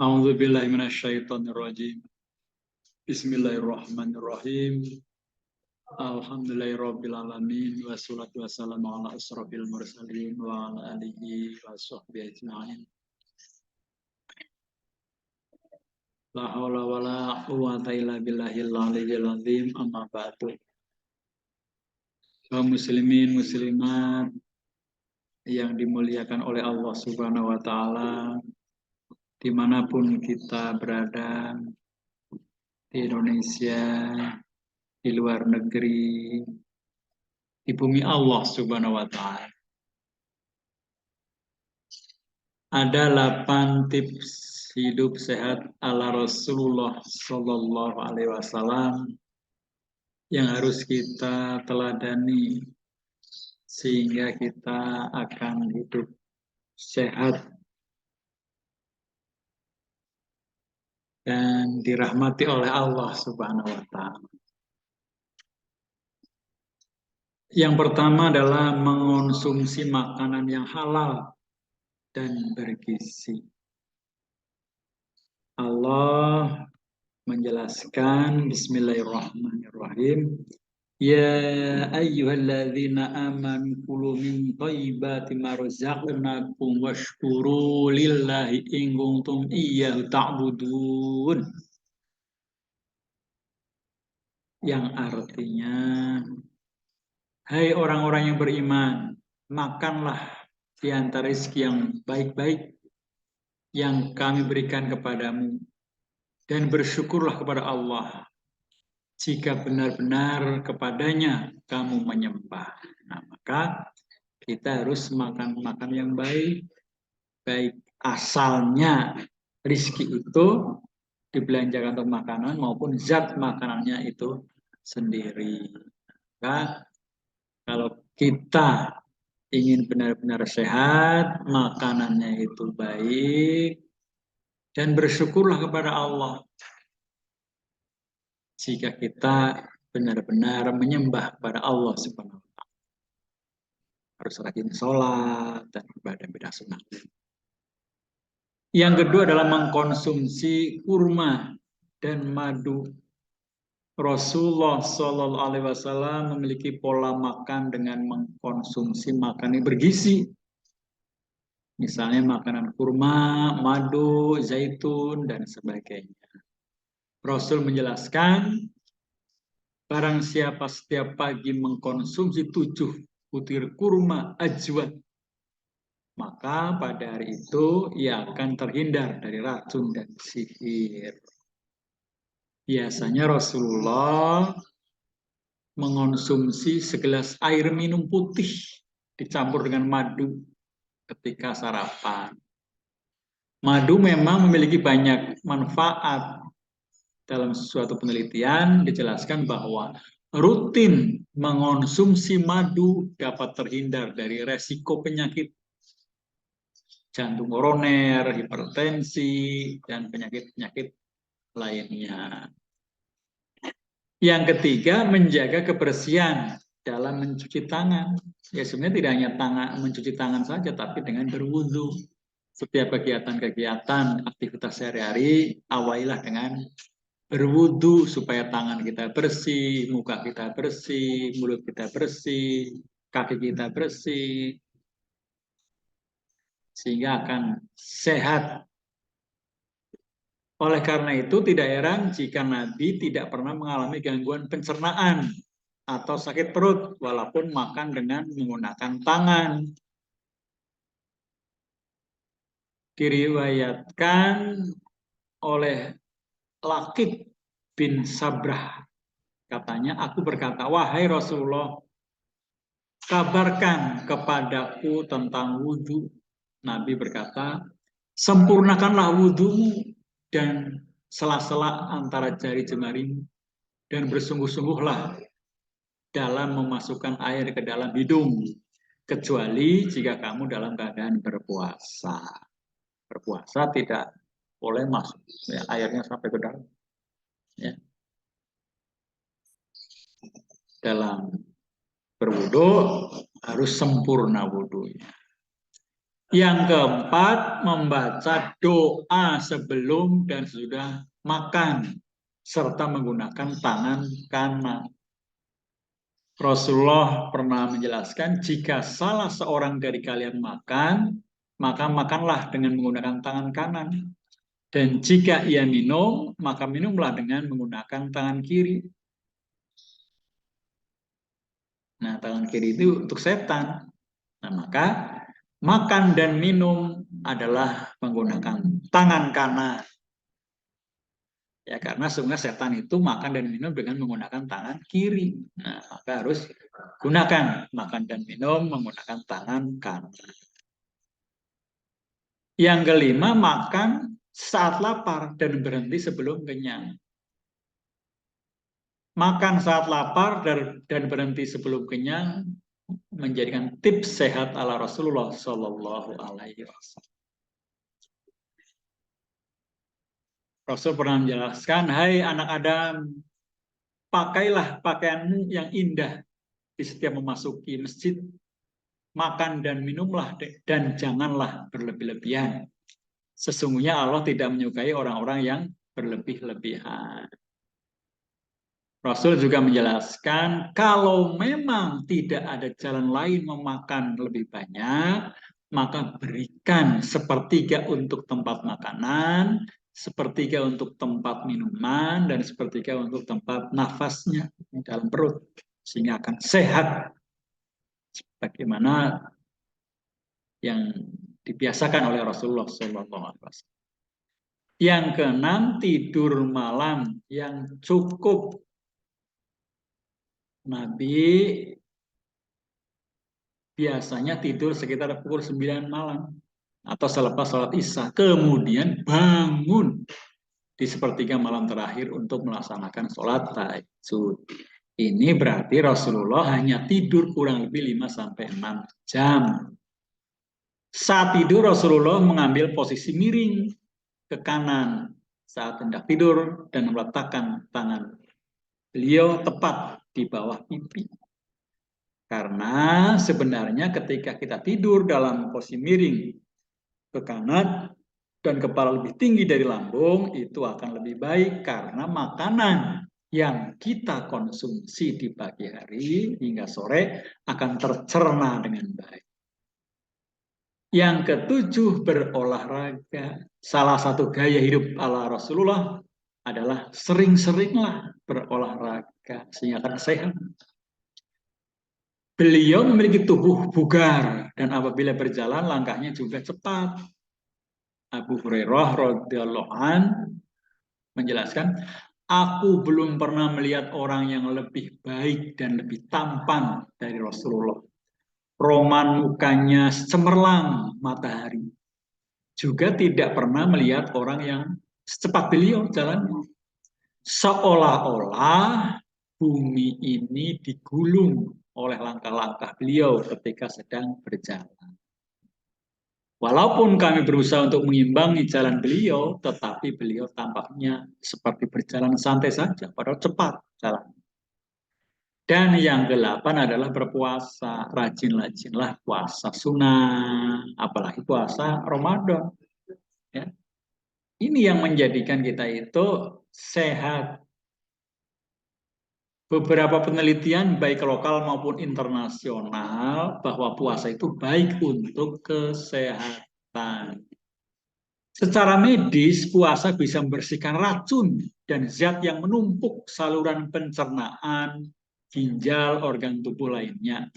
A'udzubillahi minasyaitonirrajim. Bismillahirrahmanirrahim. Alhamdulillahirabbil alamin wassalatu wassalamu ala asrofil mursalin wa ala alihi washabbihi ajmain. La haula wala quwwata illa billahil aliyyil azim. Amma ba'du. Kaum muslimin muslimat yang dimuliakan oleh Allah Subhanahu wa taala, dimanapun kita berada, di Indonesia, di luar negeri, di bumi Allah Subhanahu wa taala. Ada 8 tips hidup sehat ala Rasulullah Sallallahu Alaihi Wasallam yang harus kita teladani sehingga kita akan hidup sehat dan dirahmati oleh Allah Subhanahu wa taala. Yang pertama adalah mengonsumsi makanan yang halal dan bergizi. Allah menjelaskan, Bismillahirrahmanirrahim, Ya ayyuhalladzina amanu kulu min thayyibati ma razaqnakum washkuru lillahi in kuntum iyyahu ta'budun. Yang artinya, hai orang-orang yang beriman, makanlah di antara rezeki yang baik-baik yang kami berikan kepadamu, dan bersyukurlah kepada Allah jika benar-benar kepadanya kamu menyembah. Nah, maka kita harus makan yang baik, baik asalnya rezeki itu dibelanjakan untuk makanan maupun zat makanannya itu sendiri. Maka kalau kita ingin benar-benar sehat, makanannya itu baik, dan bersyukurlah kepada Allah jika kita benar-benar menyembah kepada Allah Subhanahu wa taala. Harus rajin sholat dan ibadah sunnah. Yang kedua adalah mengkonsumsi kurma dan madu. Rasulullah Shallallahu Alaihi Wasallam memiliki pola makan dengan mengkonsumsi makanan yang bergizi. Misalnya makanan kurma, madu, zaitun, dan sebagainya. Rasul menjelaskan, barang siapa setiap pagi mengkonsumsi 7 butir kurma ajwa, maka pada hari itu ia akan terhindar dari racun dan sihir. Biasanya Rasulullah mengonsumsi segelas air minum putih dicampur dengan madu ketika sarapan. Madu memang memiliki banyak manfaat. Dalam suatu penelitian dijelaskan bahwa rutin mengonsumsi madu dapat terhindar dari resiko penyakit jantung koroner, hipertensi, dan penyakit-penyakit lainnya. Yang ketiga, menjaga kebersihan dalam mencuci tangan. Ya sebenarnya tidak hanya mencuci tangan saja, tapi dengan berwudu. Setiap kegiatan-kegiatan, aktivitas sehari-hari, awalilah dengan berwudu supaya tangan kita bersih, muka kita bersih, mulut kita bersih, kaki kita bersih, sehingga akan sehat. Oleh karena itu tidak heran jika Nabi tidak pernah mengalami gangguan pencernaan atau sakit perut walaupun makan dengan menggunakan tangan. Diriwayatkan oleh Laqit bin Sabrah, katanya, aku berkata, wahai Rasulullah, kabarkan kepadaku tentang wudhu. Nabi berkata, sempurnakanlah wudhumu dan sela-sela antara jari jemarimu, dan bersungguh-sungguhlah dalam memasukkan air ke dalam hidung, kecuali jika kamu dalam keadaan berpuasa. Berpuasa tidak boleh masuk ya, airnya sampai ke dalam. Ya. Dalam berwudu harus sempurna wudunya. Yang keempat, membaca doa sebelum dan sesudah makan, serta menggunakan tangan kanan. Rasulullah pernah menjelaskan, jika salah seorang dari kalian makan, maka makanlah dengan menggunakan tangan kanan. Dan jika ia minum, maka minumlah dengan menggunakan tangan kiri. Nah, tangan kiri itu untuk setan. Nah, maka makan dan minum adalah menggunakan tangan kanan. Ya, karena sebenarnya setan itu makan dan minum dengan menggunakan tangan kiri. Nah, maka harus gunakan makan dan minum menggunakan tangan kanan. Yang kelima, makan saat lapar dan berhenti sebelum kenyang. Makan saat lapar dan berhenti sebelum kenyang menjadikan tips sehat ala Rasulullah Shallallahu Alaihi Wasallam. Rasul pernah menjelaskan, hai anak Adam, pakailah pakaianmu yang indah di setiap memasuki masjid, makan dan minumlah dan janganlah berlebih-lebihan. Sesungguhnya Allah tidak menyukai orang-orang yang berlebih-lebihan. Rasul juga menjelaskan, kalau memang tidak ada jalan lain memakan lebih banyak, maka berikan sepertiga untuk tempat makanan, sepertiga untuk tempat minuman, dan sepertiga untuk tempat nafasnya di dalam perut, sehingga akan sehat. Bagaimana yang dibiasakan oleh Rasulullah SAW. Yang keenam, tidur malam yang cukup. Nabi biasanya tidur sekitar pukul 9 malam atau selepas sholat isya. Kemudian bangun di sepertiga malam terakhir untuk melaksanakan sholat tahajud. Ini berarti Rasulullah hanya tidur kurang lebih 5-6 jam. Saat tidur Rasulullah mengambil posisi miring ke kanan saat hendak tidur dan meletakkan tangan beliau tepat di bawah pipi. Karena sebenarnya ketika kita tidur dalam posisi miring ke kanan dan kepala lebih tinggi dari lambung, itu akan lebih baik karena makanan yang kita konsumsi di pagi hari hingga sore akan tercerna dengan baik. Yang ketujuh, berolahraga. Salah satu gaya hidup ala Rasulullah adalah sering-seringlah berolahraga sehingga akan sehat. Beliau memiliki tubuh bugar dan apabila berjalan langkahnya juga cepat. Abu Hurairah radhiyallahu an menjelaskan, aku belum pernah melihat orang yang lebih baik dan lebih tampan dari Rasulullah. Roman mukanya cemerlang matahari. Juga tidak pernah melihat orang yang secepat beliau jalannya. Seolah-olah bumi ini digulung oleh langkah-langkah beliau ketika sedang berjalan. Walaupun kami berusaha untuk mengimbangi jalan beliau, tetapi beliau tampaknya seperti berjalan santai saja, padahal cepat jalan. Dan yang ke-8 adalah berpuasa. Rajin-rajinlah puasa sunnah, apalagi puasa Ramadan. Ya. Ini yang menjadikan kita itu sehat. Beberapa penelitian baik lokal maupun internasional bahwa puasa itu baik untuk kesehatan. Secara medis, puasa bisa membersihkan racun dan zat yang menumpuk saluran pencernaan, ginjal, organ tubuh lainnya.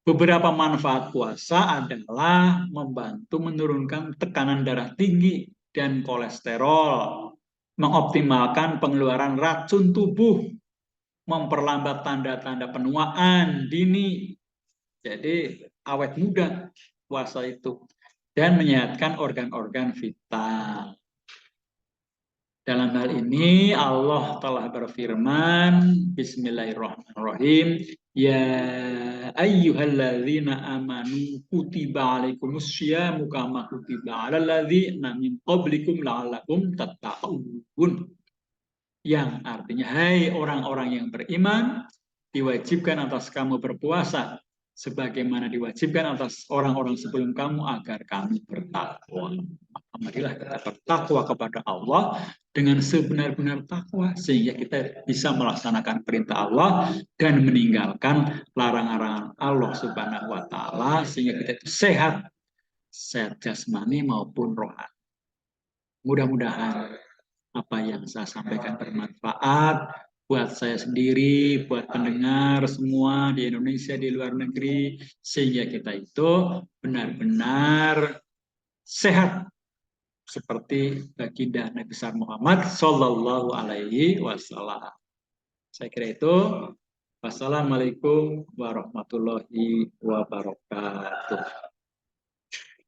Beberapa manfaat puasa adalah membantu menurunkan tekanan darah tinggi dan kolesterol, mengoptimalkan pengeluaran racun tubuh, memperlambat tanda-tanda penuaan dini. Jadi awet muda puasa itu. Dan menyehatkan organ-organ vital. Dalam hal ini Allah telah berfirman, Bismillahirrahmanirrahim, Ya ayyuhalladzina amanu kutiba alaikumus syiyamu kama kutiba alal ladzina min qablikum la'allakum tattaqun. Yang artinya, hai orang-orang yang beriman, diwajibkan atas kamu berpuasa sebagaimana diwajibkan atas orang-orang sebelum kamu agar kamu bertakwa. Maka marilah kita bertakwa kepada Allah dengan sebenar-benar takwa sehingga kita bisa melaksanakan perintah Allah dan meninggalkan larangan-larangan Allah Subhanahu wa taala sehingga kita itu sehat, sehat jasmani maupun rohani. Mudah-mudahan apa yang saya sampaikan bermanfaat buat saya sendiri, buat pendengar semua di Indonesia, di luar negeri, sehingga kita itu benar-benar sehat seperti baginda Nabi besar Muhammad Sallallahu Alaihi Wasallam. Saya kira itu. Wassalamualaikum warahmatullahi wabarakatuh.